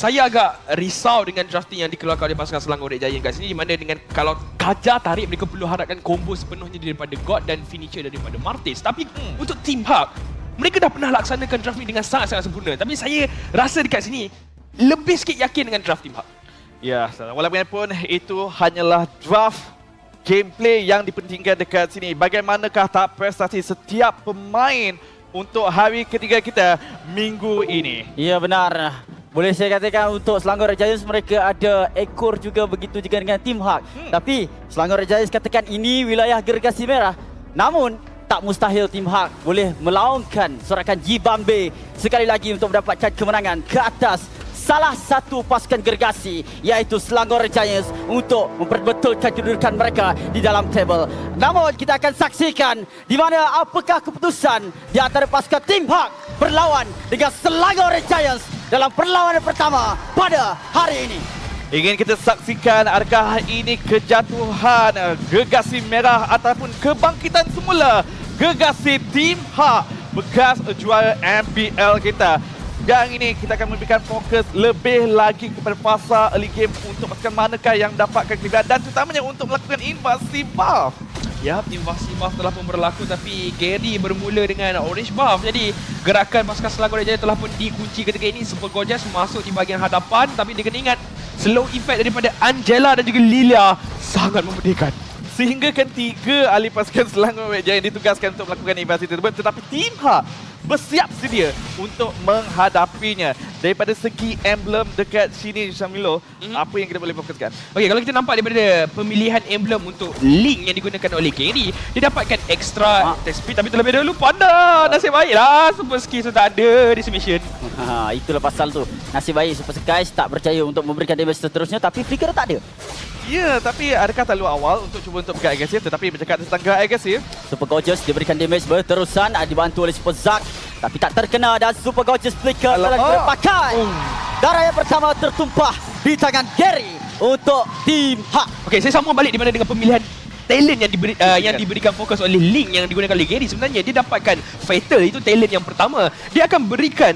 saya agak risau dengan drafting yang dikeluarkan oleh pasukan Selangor Red Giant kat sini, di mana dengan kalau Gajah tarik, mereka perlu harapkan combo sepenuhnya daripada God dan finisher daripada Martis. Tapi untuk Team Hug, mereka dah pernah laksanakan drafting dengan sangat-sangat sempurna. Tapi saya rasa dekat sini lebih sikit yakin dengan draft Team Hug. Ya, walaupun itu hanyalah draft gameplay yang dipentingkan dekat sini. Bagaimanakah tak prestasi setiap pemain untuk hari ketiga kita minggu ini? Ya, benar. Boleh saya katakan untuk Selangor Red Giants mereka ada ekor juga, begitu juga dengan Team Hug. Tapi Selangor Red Giants katakan ini wilayah gergasi merah. Namun tak mustahil Team Hug boleh melaungkan sorakan Jibambe sekali lagi untuk mendapatkan kemenangan ke atas salah satu pasukan gergasi, iaitu Selangor Red Giants, untuk memperbetulkan kedudukan mereka di dalam table. Namun kita akan saksikan di mana apakah keputusan di antara pasukan Team Hug berlawan dengan Selangor Red Giants dalam perlawanan pertama pada hari ini. Ingin kita saksikan adakah ini kejatuhan gergasi merah ataupun kebangkitan semula gergasi Team Hug, bekas juara MPL kita. Yang ini kita akan memberikan fokus lebih lagi kepada fasa early game untuk pasukan manakah yang dapatkan kelebihan dan terutamanya untuk melakukan invasi buff. Ya, invasi buff telah pun berlaku, tapi Gary bermula dengan orange buff. Jadi gerakan pasukan Selangor Red Giants telah pun dikunci ketika ini. Super Gorgeous masuk di bahagian hadapan, tapi dia kena ingat slow effect daripada Angela dan juga Lilia sangat memedihkan. Sehingga kan 3 ahli pasukan Selangor Red Giants ditugaskan untuk melakukan invasi tersebut, tetapi Team Hug bersiap sedia untuk menghadapinya. Daripada segi emblem dekat sini, Syamilo, apa yang kita boleh fokuskan? Okey, kalau kita nampak daripada pemilihan emblem untuk Link yang digunakan oleh Gary, dia dapatkan extra attack speed, tapi terlebih dahulu Panda. Nasib baiklah super skill tu tak ada di submission. Itulah pasal tu. Nasib baik Super Skies tak berjaya untuk memberikan damage seterusnya, tapi flicker tak ada. Ya, tapi adakah terlalu awal untuk cuba untuk pegang agresif? Tetapi bercakap tentang gerak agresif, Super Gorgeous diberikan damage berterusan, dibantu oleh Super Zack, tapi tak terkena dan Super Gorgeous flicker telah dipakai. Darah yang pertama tertumpah di tangan Gary untuk Team Hug. Okey, saya sambung balik di mana dengan pemilihan talent yang diberikan fokus oleh Link yang digunakan oleh Gary. Sebenarnya dia dapatkan Fatal, itu talent yang pertama. Dia akan berikan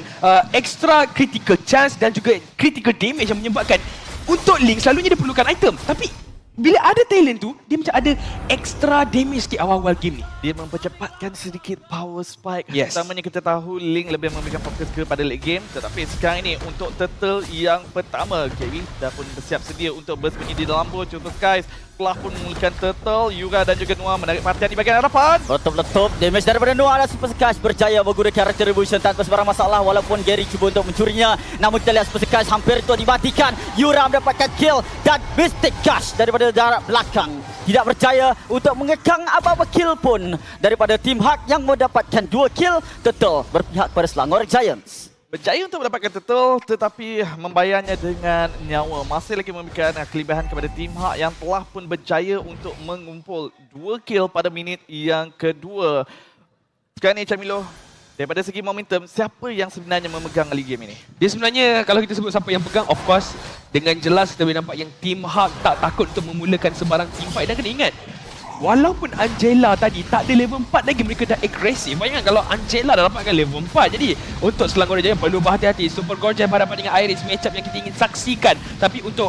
extra critical chance dan juga critical damage yang menyebabkan untuk Link selalunya dia perlukan item, tapi bila ada talent tu, dia macam ada extra damage sikit awal-awal game ni. dia mempercepatkan sedikit power spike. Yes. Utamanya kita tahu Link lebih memberikan fokus kepada late game, tetapi sekarang ini untuk turtle yang pertama, Gary dah pun bersiap sedia untuk bersembunyi di dalam boat. Super Skies telah pun memulakan turtle, Yura dan juga Noah menarik perhatian di bahagian hadapan. Letup-letup damage daripada Noah dan Super Skies berjaya menggunakan retribution tanpa sebarang masalah, walaupun Gary cuba untuk mencurinya. Namun kita lihat Super Skies hampir itu dimatikan. Yura mendapatkan kill dan Mystic Gush daripada jarak belakang tidak berjaya untuk mengekang apa-apa kill pun daripada Team Hug yang mendapatkan 2 kill. Turtle berpihak pada Selangor Giants. Berjaya untuk mendapatkan turtle, tetapi membayarnya dengan nyawa. Masih lagi memberikan kelebihan kepada Team Hug yang telah pun berjaya untuk mengumpul 2 kill pada minit yang kedua. Sekarang ni, Camilo, daripada segi momentum, siapa yang sebenarnya memegang early game ini? Dia sebenarnya kalau kita sebut siapa yang pegang, of course dengan jelas kita boleh nampak yang Team Hug tak takut untuk memulakan sebarang team fight. Dan kena ingat, walaupun Angela tadi tak ada level 4 lagi, mereka dah agresif. Bayangkan kalau Angela dah dapatkan level 4. Jadi untuk Selangor Jaya perlu berhati-hati. Super Gorgeous berhadapan dengan Iris, matchup yang kita ingin saksikan. Tapi untuk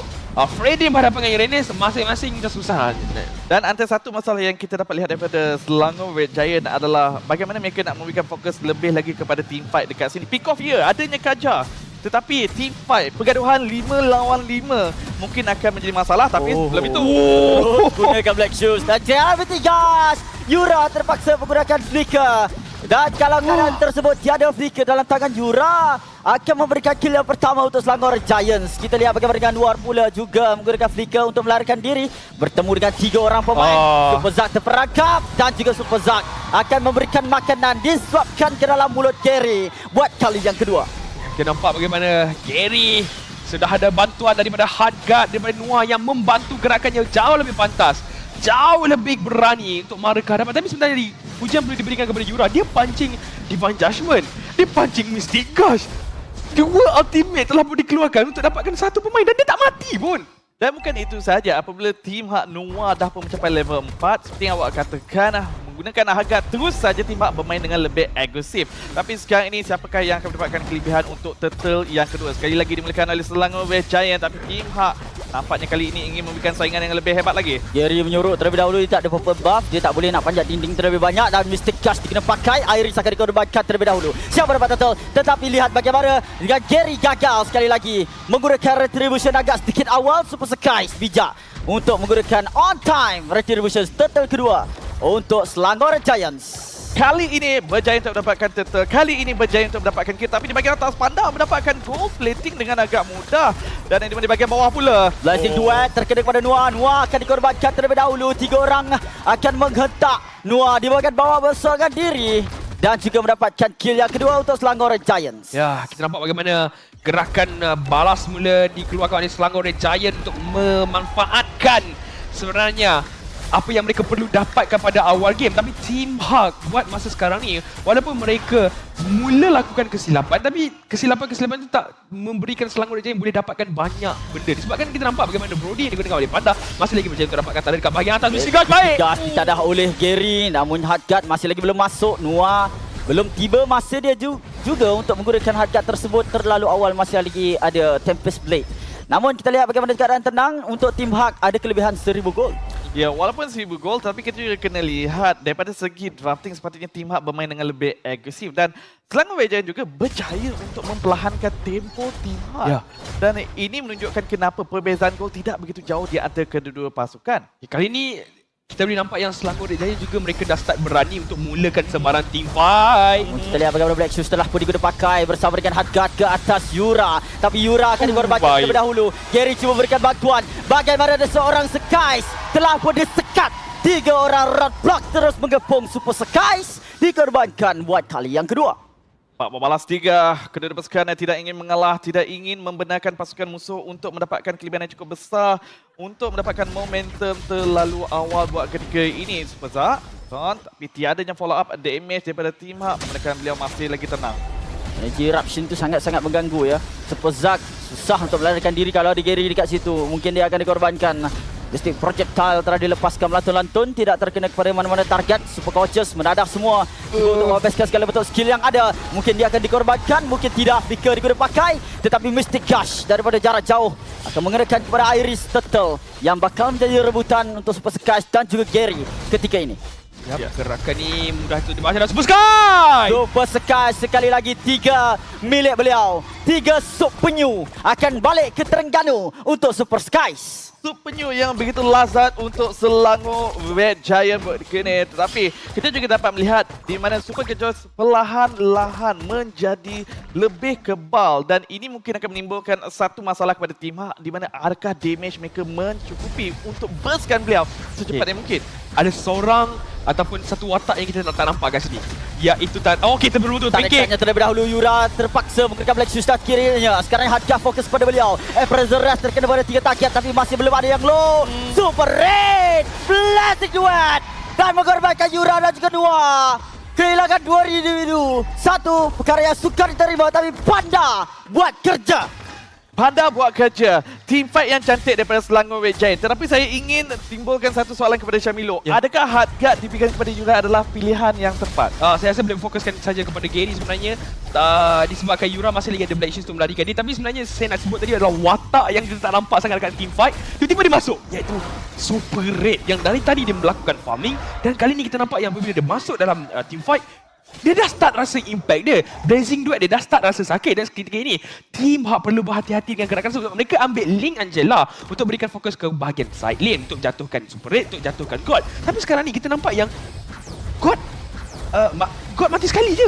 Freddy berhadapan dengan Irenes, masing-masing dah susah. Dan antara satu masalah yang kita dapat lihat daripada Selangor Red Giant adalah bagaimana mereka nak memberikan fokus lebih lagi kepada team fight dekat sini. Pick off ya, adanya Kaja. Tetapi team fight, pergaduhan 5 lawan 5 mungkin akan menjadi masalah. Tapi sebelum itu Gunakan Black Shoes dan Gravity Gas. Yura terpaksa menggunakan flicker. Dan kalau keadaan tersebut tiada flicker dalam tangan Yura, akan memberikan kill yang pertama untuk Selangor Giants. Kita lihat bagaimana dengan Luar pula juga menggunakan flicker untuk melarikan diri. Bertemu dengan 3 orang pemain. Super Zack terperangkap dan juga Super Zack akan memberikan makanan disuapkan ke dalam mulut Gary buat kali yang kedua. Kita nampak bagaimana Gary sudah ada bantuan daripada Hardguard, daripada Noah yang membantu gerakannya jauh lebih pantas, jauh lebih berani untuk mara ke hadapan. Tapi sebenarnya pujian perlu diberikan kepada Yura. Dia pancing Divine Judgment, dia pancing Mystic Gush. 2 ultimate telah pun dikeluarkan untuk dapatkan satu pemain dan dia tak mati pun. Dan bukan itu saja, apabila tim Hak Noah dah pun mencapai level 4, seperti yang awak katakan, menggunakan harga terus saja tim Hak bermain dengan lebih agresif. Tapi sekarang ini siapakah yang akan mendapatkan kelebihan untuk turtle yang kedua? Sekali lagi dimulakan oleh Selangor West Giant, tapi tim Hak nampaknya kali ini ingin memberikan saingan yang lebih hebat lagi. Gary menyuruh terlebih dahulu, dia tak ada purple buff, dia tak boleh nak panjat dinding terlebih banyak dan Mystic Cash dikena pakai. Iris akan dikorbankan terlebih dahulu. Siapa dapat turtle? Tetapi lihat bagaimana dengan Gary gagal sekali lagi menggunakan retribution agak sedikit awal. Super Skies bijak untuk menggunakan on time retribution turtle kedua untuk Selangor Giants. Kali ini berjaya untuk mendapatkan turtle, kali ini berjaya untuk mendapatkan kill, tapi di bahagian atas Panda mendapatkan gold plating dengan agak mudah. Dan di bahagian bawah pula Blazing duet terkena kepada Noah. Noah akan dikorbankan terlebih dahulu. 3 orang akan menghentak Noah di bahagian bawah bersorang diri dan juga mendapatkan kill yang kedua untuk Selangor Giants. Ya, kita nampak bagaimana gerakan balas mula dikeluarkan oleh Selangor Giant untuk memanfaatkan sebenarnya apa yang mereka perlu dapatkan pada awal game. Tapi Team Hak buat masa sekarang ni, walaupun mereka mula lakukan kesilapan, tapi kesilapan itu tak memberikan Selangor Giant boleh dapatkan banyak benda. Disebabkan kita nampak bagaimana Brody yang digunakan oleh Panda masih lagi berjaya untuk dapatkan tanda dekat bahagian atas. Mystic Guard baik! Gas ditadah oleh Gary, namun Hardguard masih lagi belum masuk. Noah belum tiba masa dia juga untuk menggunakan Hardguard tersebut. Terlalu awal, masih lagi ada Tempest Blade. Namun kita lihat bagaimana keadaan tenang untuk Team Hak, ada kelebihan 1000 gol. Ya, walaupun 1000 gol, tapi kita juga kena lihat daripada segi drafting sepatutnya Team Hak bermain dengan lebih agresif. Dan Selangor West Giant juga berjaya untuk memperlahankan tempo Team Hak. Ya. Dan ini menunjukkan kenapa perbezaan gol tidak begitu jauh di antara kedua-dua pasukan. Kali ini kita boleh nampak yang Selangor Giant juga mereka dah start berani untuk mulakan sebarang team fight. Kita lihat bagaimana Black Shoes telah pun digunakan pakai bersama dengan Hardguard ke atas Yura. Tapi Yura akan dikorbankan terlebih dahulu. Gary cuba memberikan bantuan. Bagaimana ada seorang Skies telah pun disekat. 3 orang roadblock terus mengepung Super Skies. Dikorbankan buat kali yang kedua. Pak membalas 3, kedua pasukan tidak ingin mengalah, tidak ingin membenarkan pasukan musuh untuk mendapatkan kelebihan yang cukup besar untuk mendapatkan momentum terlalu awal buat ketika ini. Super Zak, tapi tiadanya follow up damage daripada Team Hak, menekan beliau masih lagi tenang. Energy Eruption itu sangat-sangat mengganggu ya. Super Zak susah untuk melarikan diri kalau ada Gary dekat situ. Mungkin dia akan dikorbankan. Listik projectile telah dilepaskan melantun-lantun, tidak terkena kepada mana-mana target. Super Cautious menadah semua untuk menghabiskan segala bentuk skill yang ada. Mungkin dia akan dikorbankan, mungkin tidak. Flicker digunakan pakai, tetapi Mystic Gush daripada jarak jauh akan mengenakan kepada Iris Turtle yang bakal menjadi rebutan untuk Super Skies dan juga Gary ketika ini. Ya, gerakan ni mudah untuk dibaca dalam Super Sky! Super Skies sekali lagi 3 milik beliau. 3 sup penyu akan balik ke Terengganu untuk Super Skies. Sup penyu yang begitu lazat untuk Selangor West Giant berkena. Tetapi kita juga dapat melihat di mana Super Gejos perlahan-lahan menjadi lebih kebal. Dan ini mungkin akan menimbulkan satu masalah kepada tim Hak di mana adakah damage mereka mencukupi untuk burstkan beliau secepat yang mungkin. Ada seorang ataupun satu watak yang kita tak nampak kat sini. Iaitu kita betul-betul thinking. Tariknya terlebih dahulu, Yura terpaksa menggunakan Black Shoes dan kirinya. Sekarang Hardguard fokus pada beliau. Pressure Rush terkena pada 3 target tapi masih belum ada yang low. Super Red Blazing Duet dan mengorbankan Yura dan juga Noah. Kehilangan 2 individu. Satu perkara yang sukar diterima, tapi Panda buat kerja. Panda buat kerja. Team fight yang cantik daripada Selangor West Giant. Tetapi saya ingin timbulkan satu soalan kepada Syamilo. Ya. Adakah Hardguard diberikan kepada Yura adalah pilihan yang tepat? Saya rasa boleh fokuskan saja kepada Gary sebenarnya. Disebabkan Yura masih lagi ada Black Shoes untuk melarikan dia. Tapi sebenarnya saya nak sebut tadi adalah watak yang kita tak nampak sangat dekat team fight. Tiba-tiba dia masuk. Iaitu Super Red yang dari tadi dia melakukan farming. Dan kali ni kita nampak yang bila dia masuk dalam team fight, dia dah start rasa impact dia. Blazing Duet dia dah start rasa sakit. Dan ketika ini Team Hak perlu berhati-hati dengan gerakan sebab mereka ambil Link Angela untuk berikan fokus ke bahagian side lane untuk jatuhkan Super Red, untuk jatuhkan God. Tapi sekarang ni kita nampak yang God mati sekali je.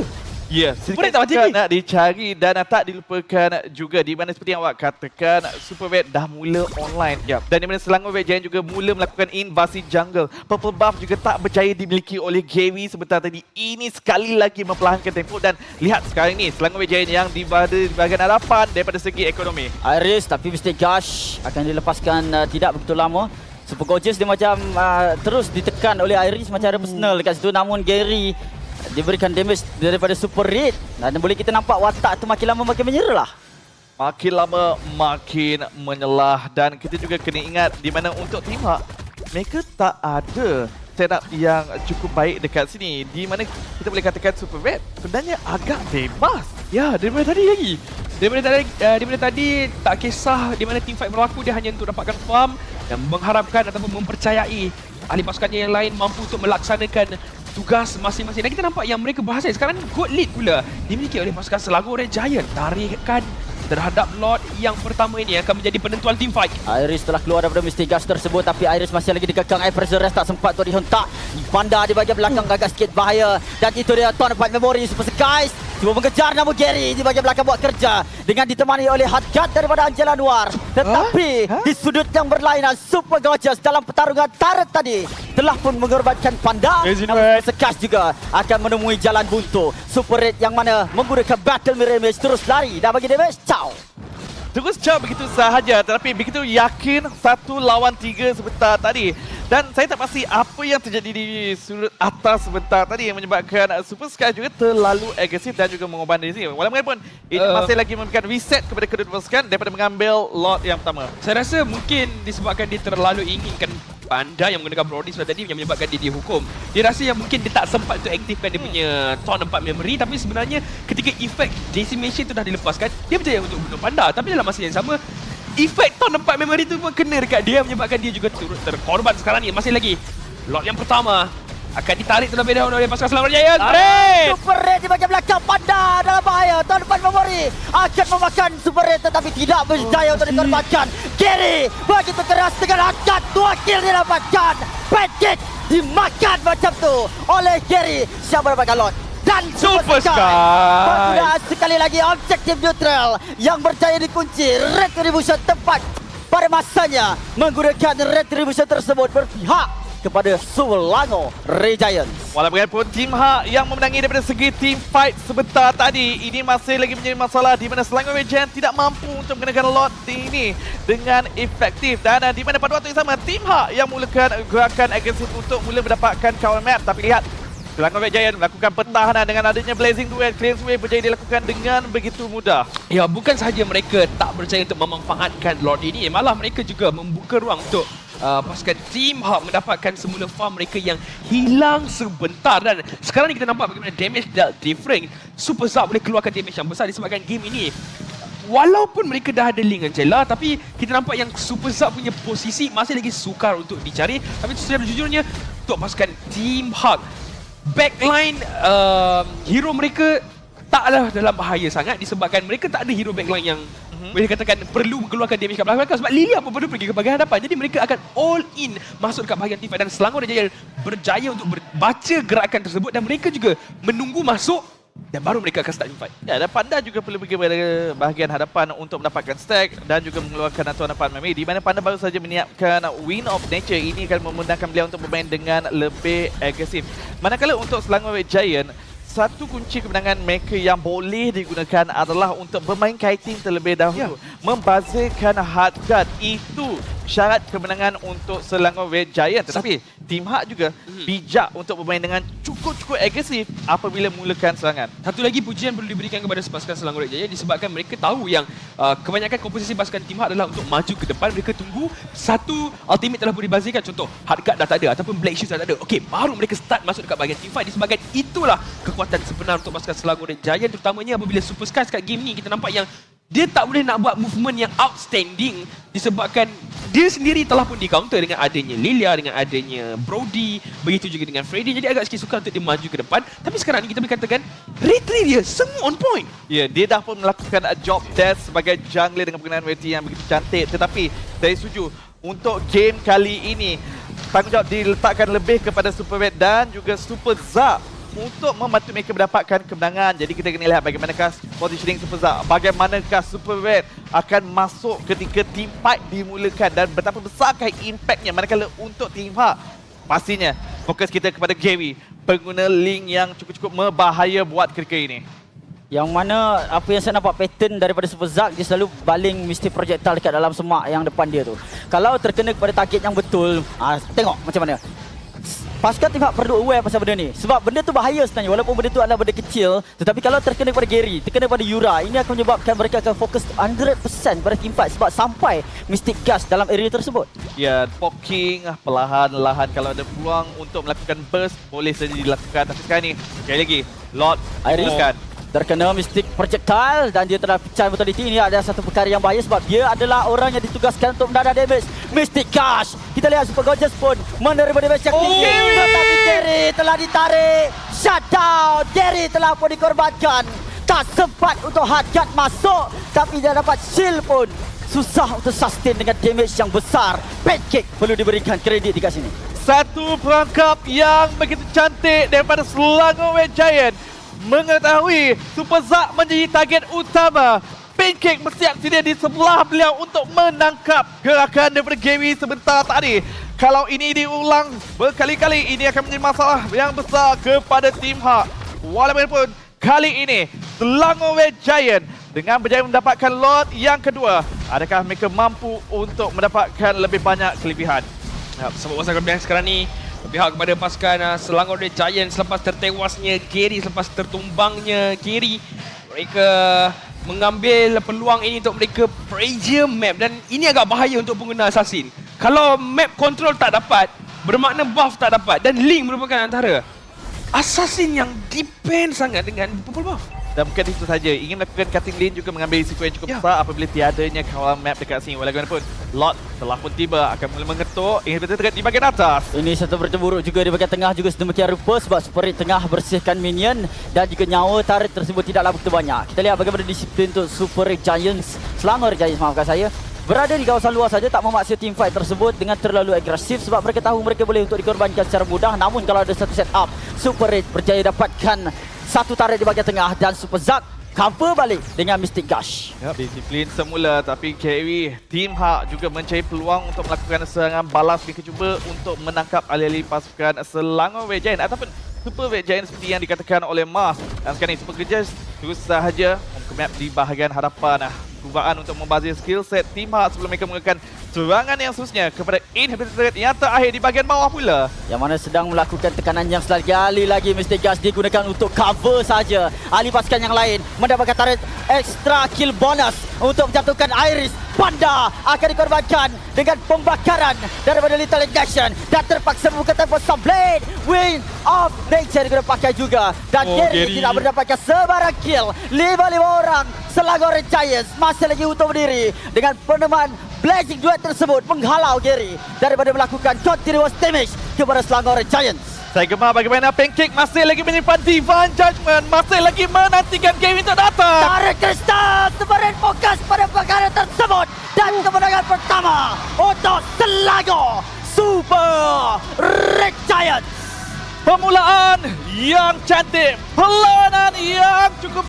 Ya, Super Red tak mati lagi. nak dicari dan tak dilupakan juga di mana seperti yang awak katakan Super Red dah mula online. Dan di mana Selangor West Giant juga mula melakukan invasi jungle. Purple buff juga tak berjaya dimiliki oleh Gary sebentar tadi. Ini sekali lagi memperlahankan tempo dan lihat sekarang ni Selangor West Giant yang di bahagian hadapan daripada segi ekonomi. Iris tapi Mystic Gush akan dilepaskan tidak begitu lama. Super Gorgeous dia macam terus ditekan oleh Iris macam ada personal dekat situ. Namun Gary diberikan damage daripada Super Red dan boleh kita nampak watak tu makin lama makin menyerah lah. Makin lama makin menyelah dan kita juga kena ingat di mana untuk Team Hak mereka tak ada setup yang cukup baik dekat sini, di mana kita boleh katakan Super Red sebenarnya agak bebas. Ya, daripada tadi lagi. Daripada tadi tak kisah di mana team fight berlaku, dia hanya untuk dapatkan farm dan mengharapkan ataupun mempercayai ahli pasukannya yang lain mampu untuk melaksanakan tugas masing-masing. Dan kita nampak yang mereka berhasil. Sekarang ni gold lead pula dimiliki oleh pasukan Selangor Red Giant. Tarikan terhadap Lord yang pertama ini akan menjadi penentuan team fight. Iris telah keluar daripada Mystic Gas tersebut, tapi Iris masih lagi dikekang. Everest tak sempat untuk dihentak. Panda di bahagian belakang agak sikit bahaya. Dan itu dia Tuan Fight Memory Super Skies cuba mengejar, namun Gary di bahagian belakang buat kerja dengan ditemani oleh Hardguard daripada Angela Noir. Tetapi di sudut yang berlainan, Super Gorgeous dalam pertarungan turret tadi telah pun mengorbankan Panda. Namun Super Skies juga akan menemui jalan buntu. Super Red yang mana menggunakan Battle Mirror Image terus lari dan bagi damage. Ciao. Terus jauh begitu sahaja, tetapi begitu yakin 1 lawan 3 sebentar tadi. Dan saya tak pasti apa yang terjadi di sudut atas sebentar tadi yang menyebabkan Super Sky juga terlalu agresif dan juga mengorbankan diri sendiri. Walaupun ini masih lagi memberikan reset kepada kedua pasukan daripada mengambil lot yang pertama. Saya rasa mungkin disebabkan dia terlalu inginkan Panda yang menggunakan Brody sebab tadi yang menyebabkan dia dihukum. Dia rasa yang mungkin dia tak sempat untuk aktifkan dia punya Torn 4 memory, tapi sebenarnya ketika efek decimation tu dah dilepaskan, dia berjaya untuk bunuh Panda. Tapi dalam masa yang sama, efek Torn 4 memory tu pun kena dekat dia, menyebabkan dia juga turut terkorban. Sekarang ni masih lagi lot yang pertama akan ditarik terlebih dahulu oleh pasukan Selangor Giant. Super Red di bahagian belakang, Panda dalam bahaya. Tuan Depan Memory akan memakan Super Red tetapi tidak berjaya untuk dikorbankan. Gary begitu keras dengan angkat 2 kill didapatkan. Pancake dimakan macam tu oleh Gary. Siapa dapatkan lot? Dan Super Sky. Penggunaan sekali lagi objektif neutral yang berjaya dikunci. Retribution tepat pada masanya menggunakan Retribution tersebut berpihak kepada Selangor Red Giants. Walaupun Team Hak yang memenangi daripada segi team fight sebentar tadi, ini masih lagi menjadi masalah di mana Selangor Red Giants tidak mampu untuk menggunakan lot ini dengan efektif. Dan di mana pada waktu yang sama, Team Hak yang mulakan gerakan agresif untuk mula mendapatkan counter map. Tapi lihat, Selangor Red Giant melakukan pertahanan dengan adanya Blazing Duel. Clearance Wave berjaya dilakukan dengan begitu mudah. Ya, bukan sahaja mereka tak berjaya untuk memanfaatkan Lord ini, malah mereka juga membuka ruang untuk pasukan Team Hak mendapatkan semula farm mereka yang hilang sebentar. Dan sekarang ni kita nampak bagaimana damage dealt different. Super Zap boleh keluarkan damage yang besar disebabkan game ini, walaupun mereka dah ada link Angela, tapi kita nampak yang Super Zap punya posisi masih lagi sukar untuk dicari. Tapi secara jujurnya untuk pasukan Team Hak, backline hero mereka taklah dalam bahaya sangat disebabkan mereka tak ada hero backline yang boleh katakan perlu mengeluarkan damage kat belakang sebab Lilia pun perlu pergi ke bahagian hadapan. Jadi mereka akan all in masuk dekat bahagian team fight dan Selangor Red Giant berjaya untuk baca gerakan tersebut dan mereka juga menunggu masuk dan baru mereka akan start team fight. Ya, dan Panda juga perlu pergi pada bahagian hadapan untuk mendapatkan stack dan juga mengeluarkan Tuan Empat Memory, di mana Panda baru saja menyiapkan Wind of Nature. Ini akan memudahkan beliau untuk bermain dengan lebih agresif. Manakala untuk Selangor Red Giant, satu kunci kemenangan mereka yang boleh digunakan adalah untuk bermain kiting terlebih dahulu. Membazirkan Hardguard. Itu syarat kemenangan untuk Selangor Red Giant. Tetapi Team Hak juga bijak untuk bermain dengan cukup-cukup agresif apabila mulakan serangan. Satu lagi pujian perlu diberikan kepada pasukan Selangor Red Giant disebabkan mereka tahu yang kebanyakan komposisi pasukan Team Hak adalah untuk maju ke depan. Mereka tunggu satu ultimate telah pun dibazirkan. Contoh, Hardguard dah tak ada ataupun Black Shoes dah tak ada. Okey, baru mereka start masuk dekat bahagian team fight. Disebabkan itulah kekuatan sebenar untuk pasukan Selangor Red Giant, terutamanya apabila Super Skies kat game ni kita nampak yang dia tak boleh nak buat movement yang outstanding disebabkan dia sendiri telah pun di-counter dengan adanya Lilia, dengan adanya Brody, begitu juga dengan Freddy. Jadi agak sikit sukar untuk dia maju ke depan. Tapi sekarang ni kita boleh katakan retry dia semua on point. Ya, dia dah pun melakukan job test sebagai jungler dengan penggunaan ulti yang begitu cantik. Tetapi saya setuju untuk game kali ini tanggungjawab diletakkan lebih kepada Super Red dan juga Super Zap untuk membantu mereka mendapatkan kemenangan. Jadi kita kena lihat bagaimanakah positioning Super Zap, bagaimanakah Super Red akan masuk ketika team fight dimulakan dan betapa besarkah impactnya. Manakala untuk Team Hak, pastinya fokus kita kepada Gary, pengguna link yang cukup-cukup berbahaya buat ketika ini. Yang mana apa yang saya nampak pattern daripada Super Zap, dia selalu baling Misty Projectile dekat dalam semak yang depan dia tu. Kalau terkena kepada target yang betul, tengok macam mana. pasukan Team Hak perlu aware pasal benda ni. Sebab benda tu bahaya sebenarnya. Walaupun benda tu adalah benda kecil, tetapi kalau terkena pada Gary, terkena pada Yura, ini akan menyebabkan mereka akan fokus 100% pada team fight sebab sampai Mystic Gush dalam area tersebut. Ya, poking perlahan-lahan kalau ada peluang untuk melakukan burst boleh saja dilakukan. Tapi sekarang ni sekali lagi Lord Iris teruskan. terkena Mystic Projectile dan dia telah pecah brutality. Ini adalah satu perkara yang bahaya sebab dia adalah orang yang ditugaskan untuk mendadak damage. Mystic Gush, kita lihat Super Gorgeous pun menerima damage yang tinggi. Tetapi Gary telah ditarik. Shutdown, Gary telah pun dikorbankan. Tak sempat untuk hardguard masuk, tapi dia dapat shield pun susah untuk sustain dengan damage yang besar. Pancake perlu diberikan kredit di kat sini. Satu perangkap yang begitu cantik daripada Selangor Red Giant. Mengetahui Super Zack menjadi target utama. Pancake bersiap sedia di sebelah beliau untuk menangkap gerakan daripada Gary sebentar tadi. Kalau ini diulang berkali-kali, ini akan menjadi masalah yang besar kepada Team Hak. Walaupun kali ini Selangor Red Giant dengan berjaya mendapatkan Lord yang kedua, adakah mereka mampu untuk mendapatkan lebih banyak kelebihan? Ya, sebab pasal kelebihan sekarang ni berpihak kepada pasukan Selangor Red Giant selepas tertewasnya Gary, selepas tertumbangnya Gary. Mereka mengambil peluang ini untuk mereka pressure map dan ini agak bahaya untuk pengguna Assassin. Kalau map control tak dapat, bermakna buff tak dapat dan Link merupakan antara Assassin yang depend sangat dengan purple buff. Dan bukan itu saja, ingin melakukan cutting lane juga mengambil risiko yang cukup besar apabila tiadanya kawal map dekat sini. Walaupun Lord telah pun tiba, akan mula mengetuk, ingin berdekat di bahagian atas. Ini satu bertemburuk juga di bahagian tengah juga sedemikian rupa sebab Super Red tengah bersihkan minion dan juga nyawa turret tersebut tidaklah begitu banyak. Kita lihat bagaimana disiplin untuk Super Red Giants, Selangor Red Giants maafkan saya, berada di kawasan luar saja, tak memaksa team fight tersebut dengan terlalu agresif sebab mereka tahu mereka boleh untuk dikorbankan secara mudah. Namun kalau ada satu set up, Super Red berjaya dapatkan satu turret di bahagian tengah dan Super Zack cover balik dengan Mystic Gush. Ya, disiplin semula tapi Gary, Team Hak juga mencari peluang untuk melakukan serangan balas. Mereka cuba untuk menangkap alih-alih pasukan Selangor Red Giant ataupun Super Red Giant seperti yang dikatakan oleh Mars. Dan sekarang ini Super Red Giant terus sahaja map di bahagian hadapan. Cubaan untuk membazir skill set Team Hak sebelum mereka menggunakan serangan yang seterusnya kepada inhibitor yang terakhir di bahagian bawah pula. Yang mana sedang melakukan tekanan yang sekali lagi Mystic Gush digunakan untuk cover saja. Ahli pasukan yang lain mendapatkan turret extra kill bonus untuk menjatuhkan Iris. Panda akan dikorbankan dengan pembakaran daripada Lethal Injection dan terpaksa membuka tempo Sunblade. Wind of Nature digunakan pakai juga dan Gary tidak mendapatkan sebarang kill. 5 orang Selangor Red Giants masih lagi utuh berdiri dengan peneman Blazing Duet tersebut menghalau Gary daripada melakukan continuous damage kepada Selangor Red Giants. Saya gemar bagaimana Pancake masih lagi menyimpan Divine Judgment, masih lagi menantikan Gary untuk datang. Tarik kristal, sebaran fokus pada perkara tersebut dan kemenangan pertama untuk Selangor Super Red Giants. Permulaan yang cantik, perlawanan yang cukup